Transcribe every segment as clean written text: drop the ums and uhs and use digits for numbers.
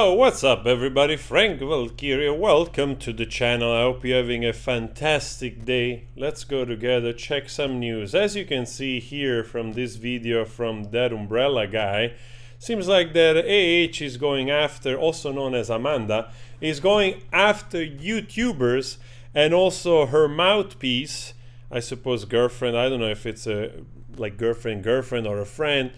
Oh, what's up everybody? Frank Valkyria, welcome to the channel. I hope you're having a fantastic day. Let's go together, check some news. As you can see here from this video from ThatUmbrellaGuy, seems like that AH is going after, also known as Amanda, is going after YouTubers and also her mouthpiece, I suppose girlfriend, I don't know if it's a like girlfriend or a friend.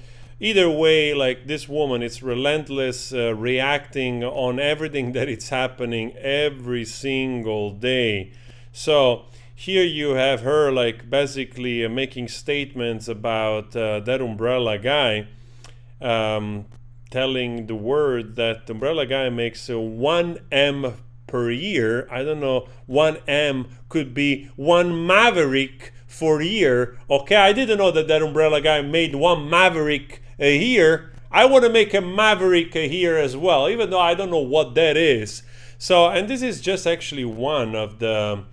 Either way, like this woman, it's relentless, reacting on everything that is happening every single day. So here you have her like basically making statements about ThatUmbrellaGuy, telling the world that ThatUmbrellaGuy makes 1M per year. I don't know, 1M could be one Maverick for a year. Okay, I didn't know that ThatUmbrellaGuy made one Maverick a year. I want to make a Maverick a year as well, even though I don't know what that is. So, and this is just actually one of the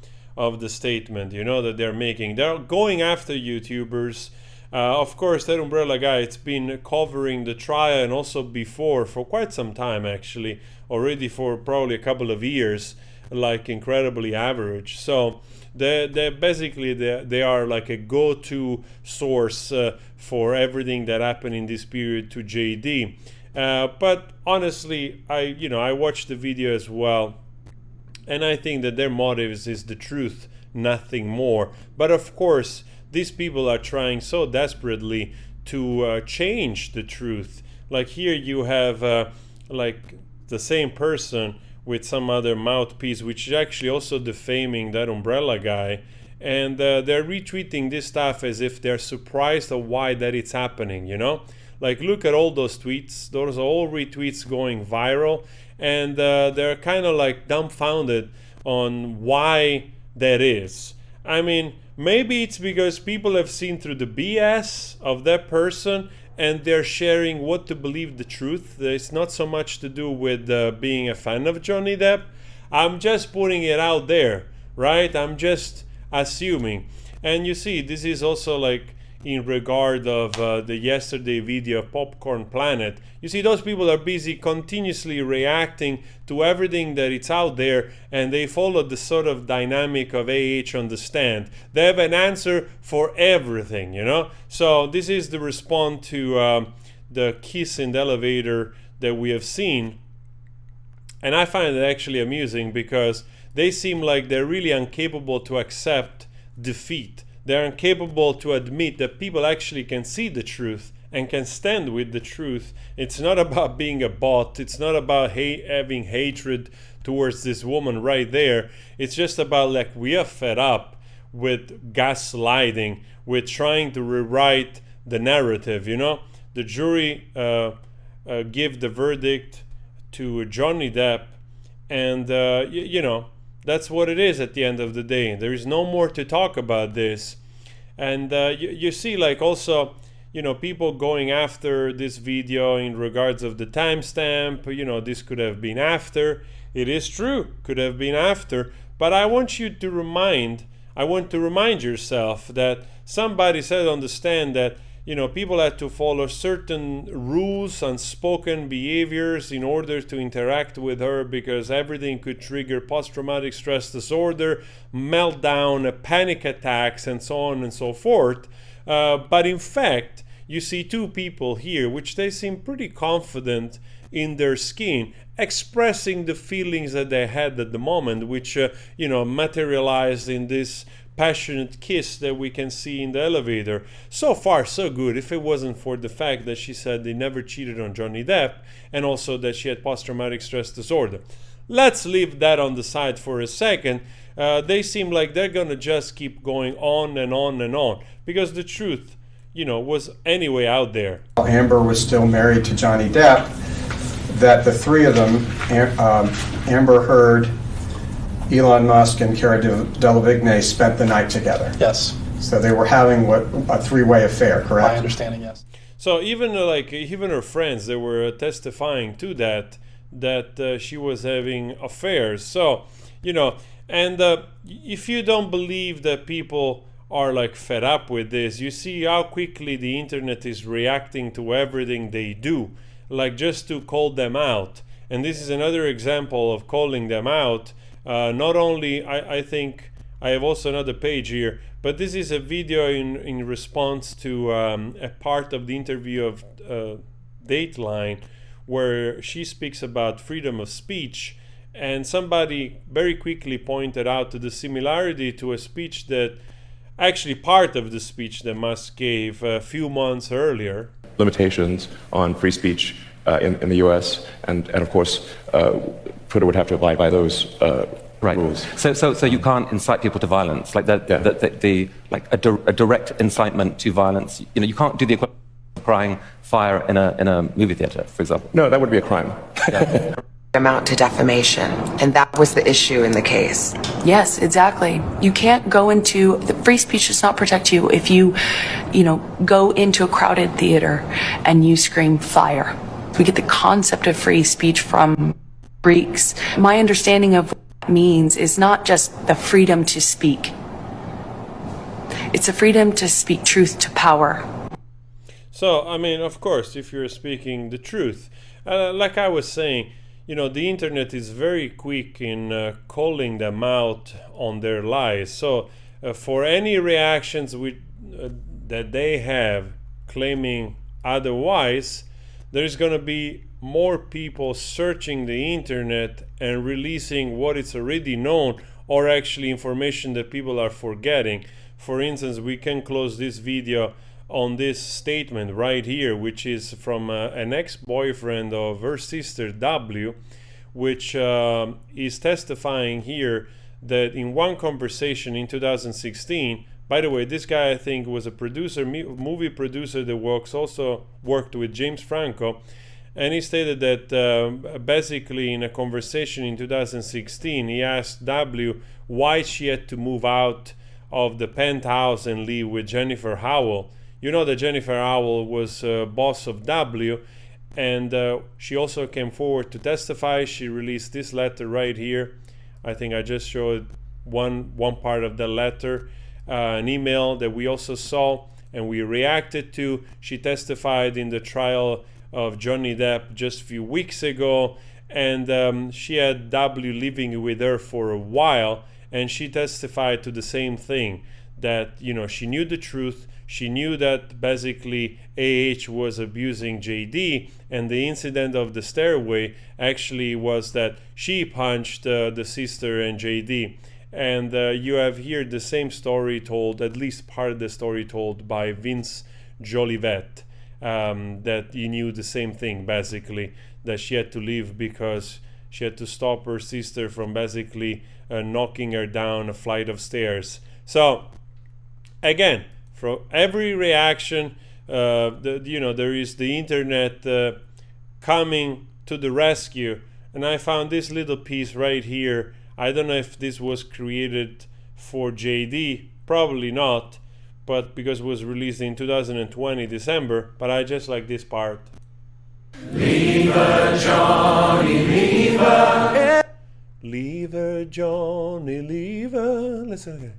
statement, you know, that they're making. They're going after YouTubers. Of course, ThatUmbrellaGuy, it's been covering the trial and also before for quite some time, actually, already for probably a couple of years, like incredibly average. So they basically they are like a go-to source for everything that happened in this period to JD. But honestly, I watched the video as well, and I think that their motives is the truth, nothing more. But of course, these people are trying so desperately to change the truth. Like here you have like the same person with some other mouthpiece, which is actually also defaming ThatUmbrellaGuy, and they're retweeting this stuff as if they're surprised of why that it's happening, you know? Like, look at all those tweets. Those are all retweets going viral, and they're kind of like dumbfounded on why that is. I mean, maybe it's because people have seen through the BS of that person and they're sharing what to believe the truth. It's not so much to do with being a fan of Johnny Depp. I'm just putting it out there, right? I'm just assuming. And you see, this is also like in regard of the yesterday video of Popcorn Planet. You see, those people are busy continuously reacting to everything that it's out there, and they follow the sort of dynamic of AH on the stand. They have an answer for everything, you know? So this is the response to the kiss in the elevator that we have seen. And I find it actually amusing because they seem like they're really incapable to accept defeat. They're incapable to admit that people actually can see the truth and can stand with the truth. It's not about being a bot. It's not about having hatred towards this woman right there. It's just about like we are fed up with gaslighting, with trying to rewrite the narrative, you know? The jury give the verdict to Johnny Depp, and you know, that's what it is at the end of the day. There is no more to talk about this. And you see like also, you know, people going after this video in regards of the timestamp. You know, this could have been after. It is true, could have been after. But I want to remind yourself that somebody said on the stand that, you know, people had to follow certain rules, unspoken behaviors in order to interact with her, because everything could trigger post-traumatic stress disorder, meltdown, panic attacks, and so on and so forth. But in fact, you see two people here, which they seem pretty confident in their skin, expressing the feelings that they had at the moment, which, you know, materialized in this passionate kiss that we can see in the elevator. So far, so good, if it wasn't for the fact that she said they never cheated on Johnny Depp, and also that she had post-traumatic stress disorder. Let's leave that on the side for a second. They seem like they're gonna just keep going on and on and on, because the truth, you know, was anyway out there. Amber was still married to Johnny Depp, that the three of them, Amber Heard, Elon Musk, and Cara Delevingne, spent the night together. Yes. So they were having a three-way affair, correct? My understanding, yes. So even even her friends, they were testifying to that she was having affairs. So, you know, and if you don't believe that people are like fed up with this, you see how quickly the internet is reacting to everything they do, like just to call them out. And this is another example of calling them out. Not only, I think I have also another page here, but this is a video in response to a part of the interview of Dateline, where she speaks about freedom of speech, and somebody very quickly pointed out to the similarity to a speech that actually part of the speech that Musk gave a few months earlier. Limitations on free speech in the U.S. and of course Twitter would have to abide by those rules. So you can't incite people to violence, like a direct incitement to violence. You know, you can't do the equivalent of crying fire in a movie theater, for example. No, that would be a crime. Yeah. Amount to defamation, and that was the issue in the case. Yes, exactly. You can't go into the free speech does not protect you if you go into a crowded theater and you scream fire. We get the concept of free speech from Greeks. My understanding of what it means is not just the freedom to speak. It's the freedom to speak truth to power. So, I mean, of course, if you're speaking the truth, like I was saying, the internet is very quick in calling them out on their lies. So for any reactions that they have claiming otherwise, there's going to be more people searching the internet and releasing what is already known, or actually information that people are forgetting. For instance, we can close this video on this statement right here, which is from an ex-boyfriend of her sister W, which is testifying here that in one conversation in 2016, by the way, this guy I think was a producer, movie producer that also worked with James Franco, and he stated that basically in a conversation in 2016 he asked W why she had to move out of the penthouse and live with Jennifer Howell. You know that Jennifer Howell was boss of W, and she also came forward to testify. She released this letter right here. I think I just showed one part of the letter, an email that we also saw and we reacted to. She testified in the trial of Johnny Depp just a few weeks ago, and she had W living with her for a while, and she testified to the same thing, that she knew the truth. She knew that basically AH was abusing JD, and the incident of the stairway actually was that she punched the sister and JD. And you have here the same story told, at least part of the story told by Vince Jolivet, that he knew the same thing, basically, that she had to leave because she had to stop her sister from basically knocking her down a flight of stairs. So again, for every reaction, there is the internet coming to the rescue. And I found this little piece right here. I don't know if this was created for JD, probably not, but because it was released in 2020 December, but I just like this part. Leave her, Johnny, leave her. Leave her, Johnny, leave her. Listen again.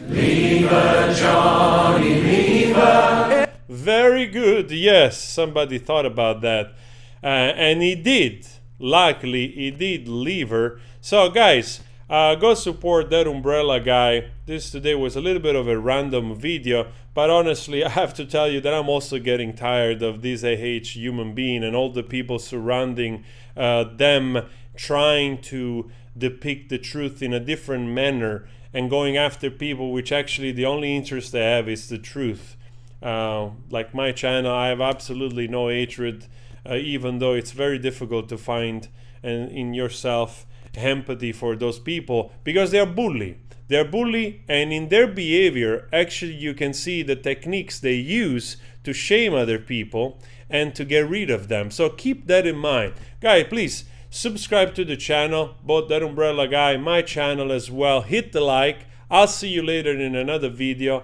Leave her, Johnny, leave her. Very good. Yes, somebody thought about that. And he did. Luckily, he did leave her. So, guys, go support That Umbrella Guy. This today was a little bit of a random video, but honestly, I have to tell you that I'm also getting tired of this AH human being and all the people surrounding them trying to depict the truth in a different manner and going after people which actually the only interest they have is the truth. Like my channel, I have absolutely no hatred, even though it's very difficult to find in yourself empathy for those people, because they're bully. They're bully, and in their behavior, actually you can see the techniques they use to shame other people and to get rid of them. So keep that in mind. Guys, please subscribe to the channel, both That Umbrella Guy, my channel as well. Hit the like. I'll see you later in another video.